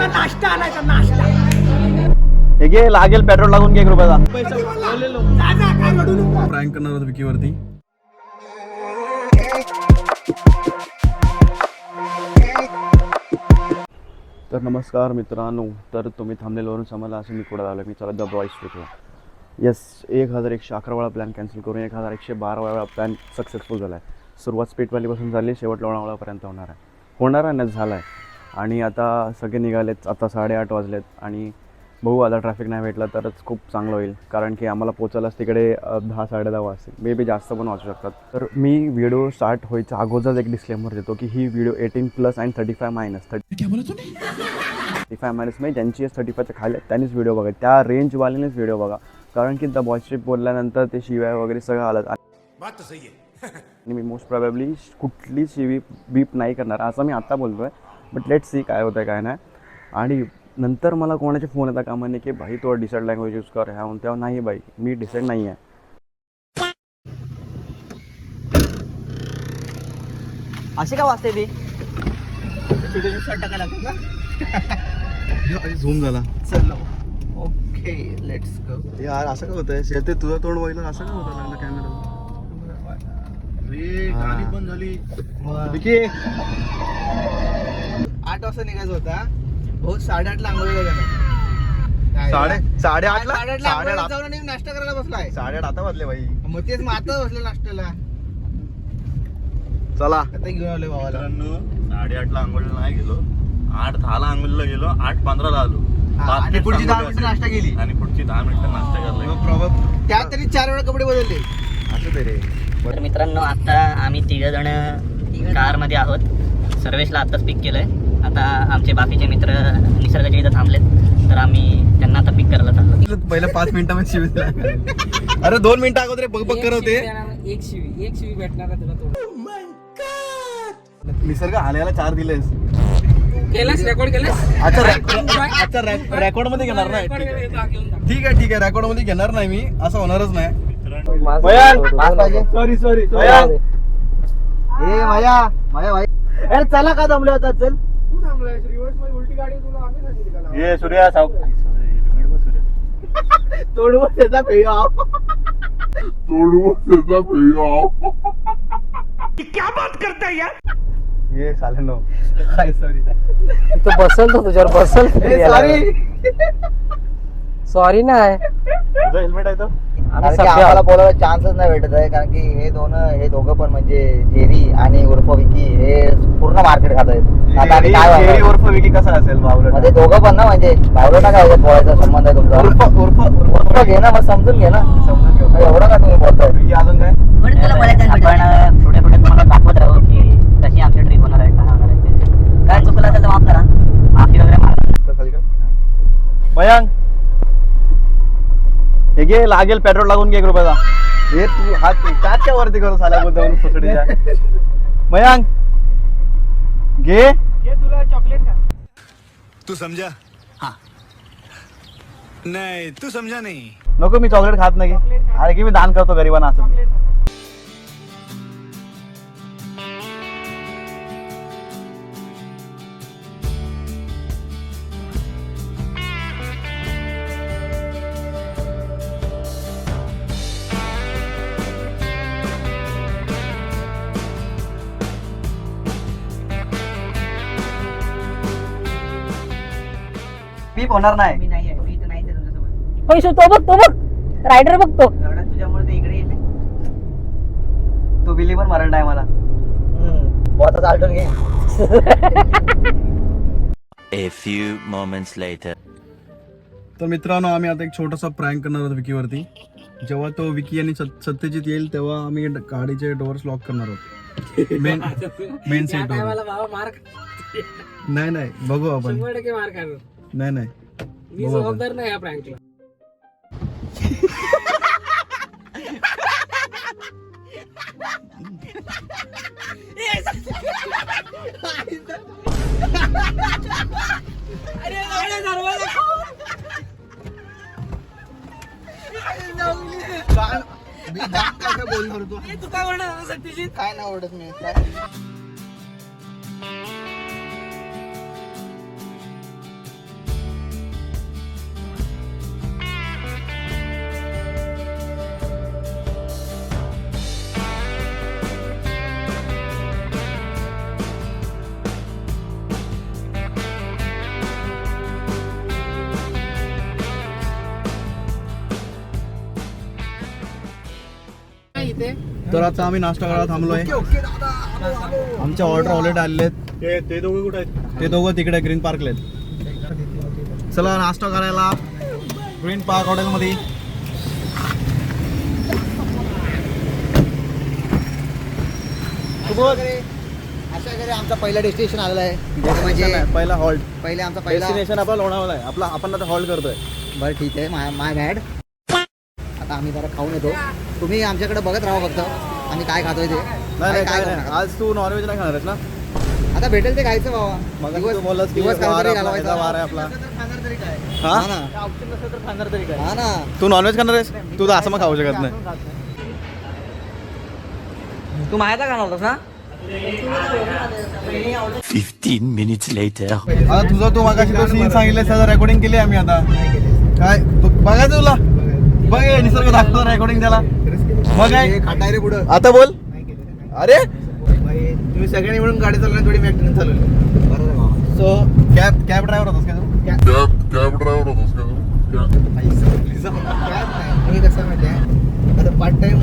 नाश्ता आणायचा नाश्ता. हे घे, लागेल पेट्रोल लागून घे 1 रुपयाचा. प्रँक करणार होतो विकीवरती. तर नमस्कार मित्रांनो, तर तुम्ही थांबलेल्यावरून समजला असं मी कुठं झालं. मी चालत द बॉईज ट्रिपला. येस, 1111 वेळा प्लॅन कॅन्सल करून 1112 वेळा प्लॅन सक्सेसफुल झाला आहे. सुरुवात स्पीटवालीपासून झाली, शेवट लोणावळापर्यंत होणार आहे झाला आहे. आणि आता सगळे निघालेत. आता 8:30 वाजलेत आणि बघू आता ट्रॅफिक नाही भेटलं तरच खूप चांगलं होईल, कारण की आम्हाला पोचायलाच तिकडे 10-10:30 वाजतील, मे बी जास्त पण वाजू शकतात. तर मी व्हिडिओ स्टार्ट व्हायच्या अगोदरच एक डिस्क्लेमर देतो की ही व्हिडिओ 18+ आणि 35- म्हणजे ज्यांची एज 35च्या खाली आहेत त्यांनीच व्हिडिओ बघा, त्या रेंजवाल्यानेच व्हिडिओ बघा, कारण की द बॉय ट्रिप बोलल्यानंतर ते शिव्या वगैरे सगळं आलं. आणि मी मोस्ट प्रोबॅबली कुठली शिवी बीप नाही करणार असं मी आत्ता बोलतो आहे. बट लेट्स सी काय होतं आहे काय नाही. आणि नंतर मला कोणाचे फोन येतात कामा नाही की भाई तो डिसाईड लँग्वेज यूज कर ह्या तेव्हा. नाही बाई, मी डिसाईड नाही आहे. असे का वाजते ते झूम झाला. चलो ओके लेट्स गो. यार असं काय होतंय, शेते तुझं तोंड बघितलं असं काय होतं लागलं कॅमेरा. गाडी बंद झाली. 8 वाजता निघायचं होता भाऊ, 8:30ला आंघोळीला गेला. 8:30 जाऊन आणि नाश्ता करायला बसलाय. 8:30 आता वाजले भाई. मग तेच आता बसले नाश्त्याला. चला आता घेऊन आले भावाला. 8:30ला आंघोळीला नाही गेलो, 8:10ला आंघोळीला गेलो, 8:15ला आलो. आणि पुढची 10 मिनिटं नाश्ता केली आणि पुढची 10 मिनिटं नाश्ता करला. त्या तरी 4 वेळा कपडे बदलले. असं ते रे. तर मित्रांनो, आता आम्ही 3 जण कारमध्ये आहोत. सर्वेशला आत्ताच पिक केलंय. आता आमचे बाकीचे मित्र निसर्गाच्या इथं थांबलेत, तर आम्ही त्यांना आता पिक करायला चाललो. पहिल्या 5 मिनिटामध्ये शिवी दिला. अरे 2 मिनिटं अगोदर बघ करवते. एक शिवी भेटणार तुला. तो निसर्ग हाल्याला 4 दिलेस. केलंस, रेकॉर्ड केलंस. अच्छा रेकॉर्ड मध्ये घेणार नाही. ठीक आहे रेकॉर्ड मध्ये घेणार नाही मी, असं होणारच नाही. सॉरी माझ्या भाई. अरे चला का थांबले होता. चल तू थांबलायस रिव्हर्स मध्ये उलटी गाडी तुला आम्ही सांगितली का लावायला? ये सूर्या साव तोडून त्याचा पेय क्या बात करता है यार. ये साले नो. सॉरी तो बसल तो तुझ्यावर बसल. सॉरी नाही. तुझा हेल्मेट आहे तो. आम्हाला बोलायला चान्सच नाही भेटत आहे, कारण की हे दोघं पण म्हणजे जेरी आणि उर्फ विकी हे पूर्ण मार्केट खात आहेत. आता आम्ही काय जेरी उर्फ विकी कसा असेल बावलट. मध्ये दोघं पण ना, म्हणजे भावलं काय बोलायचा संबंध आहे तुमचा. उर्फ घे ना, मग समजून घे ना. एवढं का तुम्ही बोलताय. अजून काय आपण पुढे तुम्हाला दाखवत राहू की कशी आमची ट्रिप होणार आहे, काय होणार आहे ते. काय चुकलं असेल तर माफ करा, माफी वगैरे मारा. मयांक हे घे, लागेल पेट्रोल लागून घे 1 रुपयाचा. हे तू हात काच्या वरती करू साल्या बोलतो फुसडीच्या. मयांक घे तुला चॉकलेट का. तू समझा. हाँ नहीं तू समझा नहीं. नको, मी चॉकलेट खात नाही. अरे की मी दान करतो गरिबांना. असं पीप होणार नाही. मी नाही आहे, मी इथं नाहीच आहे तुमच्यासोबत. पैसे तो बघ रायडर बघतो. एवढा तुझ्यामुळे ते इकडे येते. तो बिली पण मारल आहे मला. बोताचा आलटून घे. A few moments later. तर मित्रांनो, आम्ही आता एक छोटासा प्रँक करणार आहोत विकीवरती. जेव्हा तो विकी आणि सत्यजित येईल तेव्हा आम्ही गाडीचे डोअर्स लॉक करणार आहोत. मेन सीट नाही बघू आपण. 100% मार खाणार. नाही मी जबाबदार नाही या प्रँकला. बोलणार तू काय म्हणणार सत्यजित. काय नाही आवडत मी. तर आता आम्ही नाश्ता करायला थांबलोय. आमच्या ऑर्डर ऑलरेडी आलेले आहेत. ते दोघं कुठे आहेत? ते दोघं तिकडे ग्रीन पार्कला आहेत. चला नाश्ता करायला ग्रीन पार्क हॉटेलमध्ये. अशा घरी आमचा पहिला डेस्टिनेशन आलेला आहे म्हणजे पहिला हॉल्ट. पहिले आमचा पहिला डेस्टिनेशन आपला लोणावळा आहे. आपण आता हॉल्ट करतोय. बरं ठीक आहे माय बॅड. आता आम्ही जरा खाऊन येतो. तुम्ही आमच्याकडे बघत राहा फक्त आम्ही काय खातोय ते. नाही काय काय नाही. आज तू नॉनव्हेज नाही खाणार आहेस ना? आता भेटेल ते खायचं बाबा. मग दिवस तू बोललास की दिवस वार काहीतरी आपला, घालवायचा. वार आहे आपला. हा हा ना ऑप्शन नसेल तर खाणार तरी काय? हा ना. तू नॉनव्हेज खाणार आहेस? तू तर असं मग खाऊ शकत नाही. तू माहिती खाणार होतास ना? 15 minutes later. आता तुझा तू मागाशी तो सीन सांगितलं त्याचं रेकॉर्डिंग केली आम्ही आता. काय तू बघायचं तुला? बघ हे निसर्ग दाखवतो रेकॉर्डिंग त्याला. मग काय खाटाय रे पुढं. आता बोल. अरे तुम्ही सगळ्यांनी मिळून गाडी चालवली थोडी मी ऍक्टिंग चालवली. बरोबर बाबा. सो कॅब ड्रायव्हर होतास का तू? मी कसं माहिती आहे आता पार्ट टाइम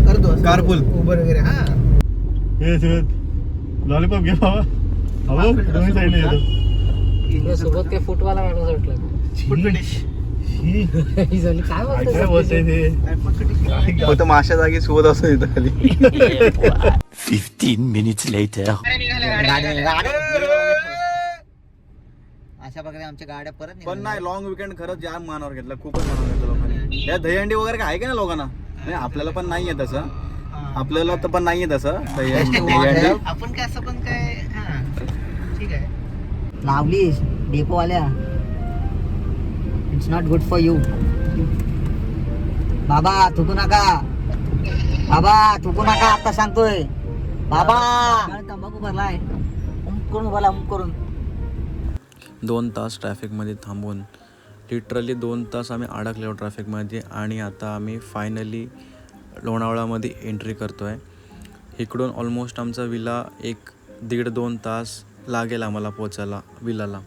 करतो Carpool. उबर वगैरे. हा लॉलीपॉप घे बाबा. हो दोन्ही साईडने येतो. सोबत काय फुटवाला माणूस वाटलं ही झाली काय काय बोलतोय ते? फक्त माशा जागी सोबत असतो इथं खाली. 15 minutes later. अशा प्रकारे आमच्या गाड्या परत पण नाही लॉंग विकेंड खरंच जाम मानावर घेतला. खूपच मानावर घेतलं लोकांनी. या दहीहंडी वगैरे काय आहे का ना लोकांना? नाही आपल्याला पण नाहीये तसं. आपल्याला तर पण नाहीये तसं दहीहंडी. आपण काय असं पण काय. हा ठीक आहे लावली डेपोवाल्या. It's not good for you. बाबा थुकू नका. बाबा थुकू नका आता सांगतोय. बाबा तंबाखू भरलाय करून भरला करून. 2 तास ट्रॅफिकमध्ये थांबून लिटरली 2 तास आम्ही अडकलो ट्रॅफिकमध्ये. आणि आता आम्ही फायनली लोणावळामध्ये एंट्री करतो आहे. इकडून ऑलमोस्ट आमचा विला 1-1.5-2 तास लागेल आम्हाला पोचायला विलाला.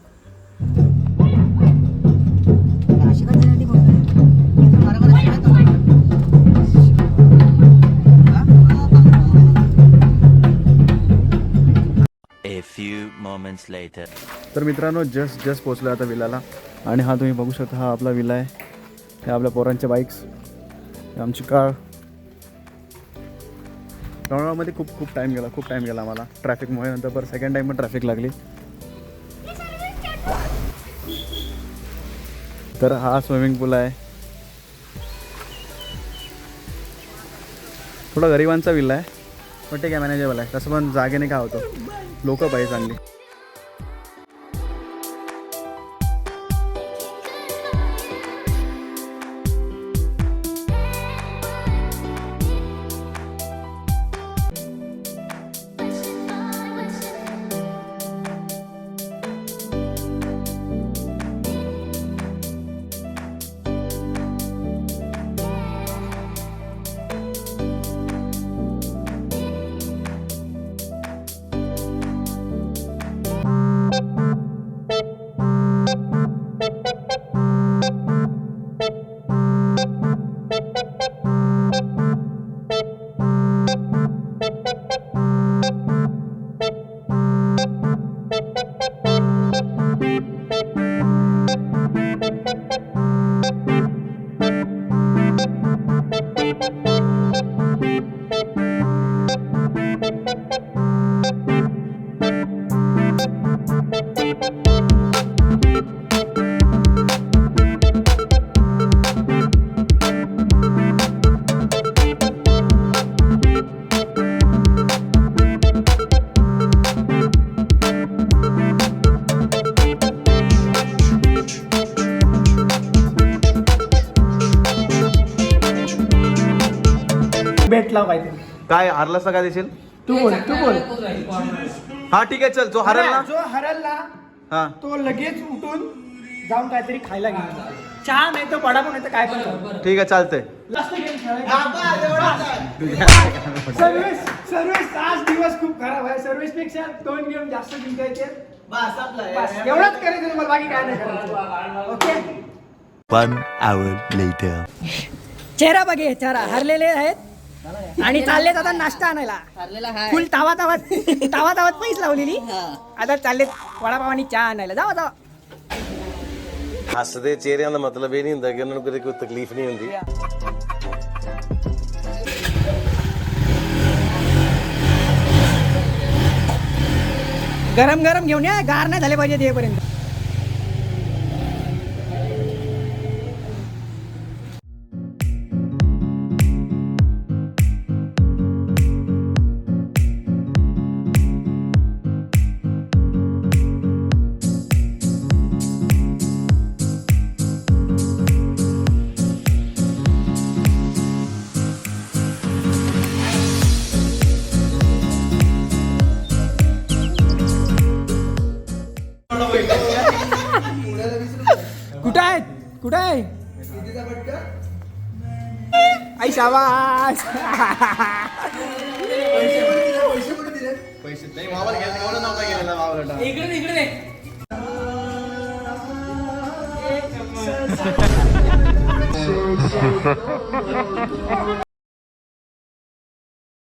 A few moments later. तर मित्रांनो जस्ट पोचलो आता विलाला. आणि हा तुम्ही बघू शकता हा आपला विला आहे. हे आपल्या पोरांच्या बाईक्स, आमची कार. लोणावळामध्ये खूप टाईम गेला आम्हाला ट्रॅफिकमुळे. नंतर परत सेकंड टाईम पण ट्रॅफिक लागली. तर हा स्विमिंग पूल आहे. थोडा गरिबांचा विला आहे पण ठीक आहे मॅनेजेबल आहे. तसं पण जागेने काय होतं लोक पाहिजे चांगली. भेटला पाहिजे. काय हरलास काय देशील? तू बोल. हा ठीक आहे चल. जो हरल ना जो हरल ना हा तो लगेच उठून जाऊन काहीतरी खायला घेऊन चहा नाही तर वडा पण नाही तर काय पण करू. ठीक आहे चालतंय. सर्व्हिस आज दिवस खूप खराब आहे. सर्व्हिस पेक्षा 2 गेम जास्त जिंकता येते. बस एवढंच करायचं तुम्हाला, बाकी काय नाही करायचं. Okay 1 hour later. चेहरा बघे चेहरा हरलेले आहेत आणि चाललेत आता नाश्ता आणायला. फुल तावा तावात पैस लावलेली. आता चाललेत वडापाव चहा आणायला. जावा जावा. ਹੱਸਦੇ ਚਿਹਰਿਆਂ ਦਾ ਮਤਲਬ ਇਹ ਨਹੀਂ ਹੁੰਦਾ ਕਿ ਉਹਨਾਂ ਨੂੰ ਕਦੇ ਕੋਈ ਤਕਲੀਫ ਨਹੀਂ ਹੁੰਦੀ. गरम गरम घेऊन या, गार नाही झाले पाहिजे येईपर्यंत. कुठं आहे आई शाबास.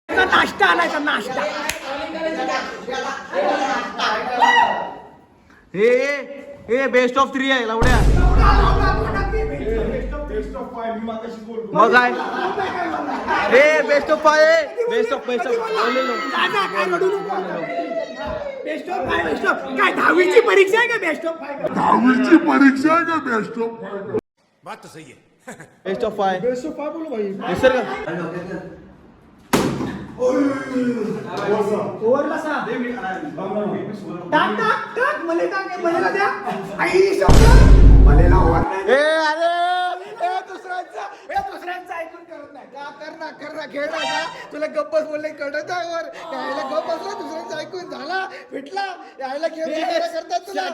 नाश्ता आणायचा नाश्ता. हे बेस्ट ऑफ 3 आहे लावड्या. मग काय best of 5 best of best of काय 10वीची परीक्षा आहे का बेस्ट ऑफ 5? बात तो सही है. बेस्ट ऑफ 5 बोलो भाई. निसर्ग ओव्हरला टाक टाक टाक मला टाक मला द्या. आई शब्द मला दुसऱ्यांचा ऐकून करत नाही. कर ना खेळ ना. तुला गप्पच बोलले कळत वर यायला गप बसला. दुसऱ्यांचं ऐकून झाला भेटला यायला खेळ करतात तुला.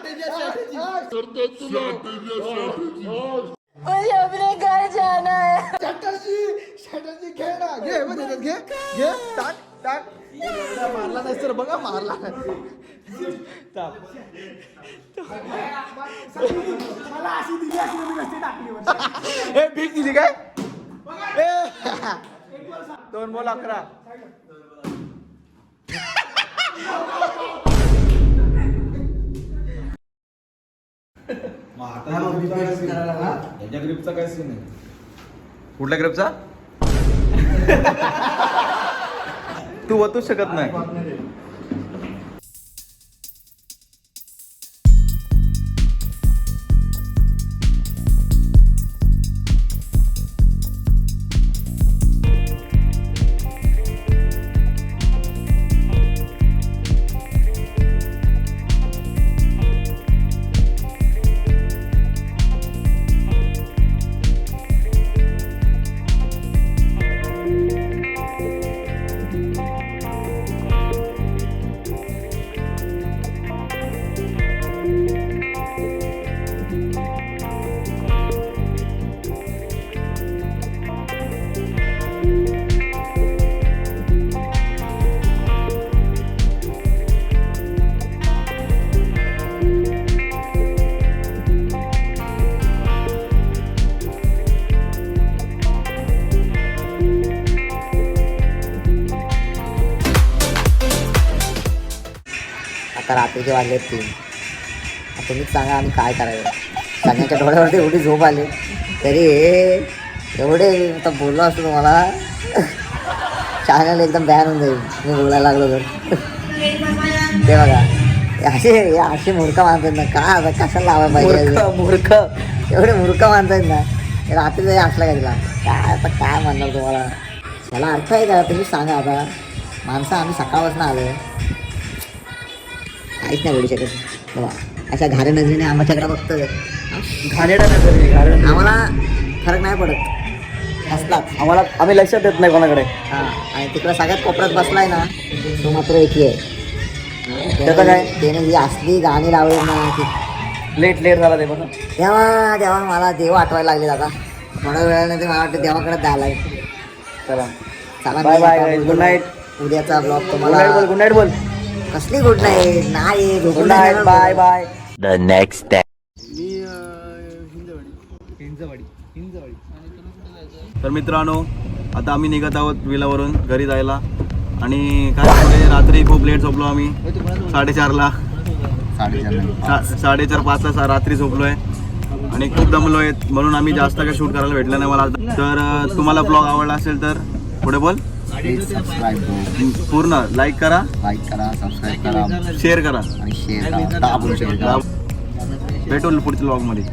शटरजी खेळ ना. घे मध्ये घे घे टाक टाक. मारला नाही सर बघा मारला. मला अशी दिली अशी नसती टाकली. हे भीक दिली काय? 2 बॉल 11. ग्रिपचा काय सीन आहे? कुठल्या ग्रेपचा? तू वतूच शकत नाही. आता रात्रीचे वाजले 3. तुम्हीच सांगा आम्ही काय करायचं. सगळ्यांच्या डोळ्यावरती एवढी झोप आली तरी हे एवढे आता बोललो असतो तुम्हाला चॅनल एकदम बॅन होऊन जाईल मी बोलायला लागलो तर. ते बघा असे मूर्ख माणसं आहेत ना. काय आता कशाला लावायला पाहिजे. मूर्ख एवढे मूर्ख माणसं आहेत ना. रात्री जरी असला का तिला काय आता काय म्हणणार तुम्हाला. मला अर्थ आहे का तुम्ही सांगा. आता माणसं आम्ही सकाळपासून आलो काहीच नाही बोलू शकत. बाबा अशा घाऱ्या नजरेने आम्हाच्याकडे बघतोय. घाणेरडा नजर आम्हाला फरक नाही पडत असलाच. आम्हाला आम्ही लक्षात देत नाही कोणाकडे. हां आणि तिकडं सगळ्यात कोपऱ्यात बसलाय ना तो मात्र एकी आहे. त्याचं काय? त्याने ही असली गाणी लावली ना. लेट झाला ते बघा. तेव्हा मला देव आठवायला लागले आता. थोड्या वेळाने ते मला वाटतं देवाकडे द्यायला. चला चला बाय बाय. Good night. उद्याचा ब्लॉग गुड तुम्हाला. नाईट बोल. गुड नाईट बोल. कसली गुड नाईट नाही. Good night. Bye bye. The next day. तर मित्रांनो आता आम्ही निघत आहोत विलावरून घरी जायला. आणि काय पुढे रात्री खूप लेट झोपलो आम्ही 4:30ला 4:30-5ला रात्री झोपलो आहे आणि खूप दमलो आहेत म्हणून आम्ही जास्त काही शूट करायला भेटलं नाही मला. तर तुम्हाला ब्लॉग आवडला असेल तर पुढे बोल. पूर्ण लाईक करा, सबस्क्राईब करा, शेअर करा आणि शेअर करा. भेटू पुढच्या ब्लॉगमध्ये.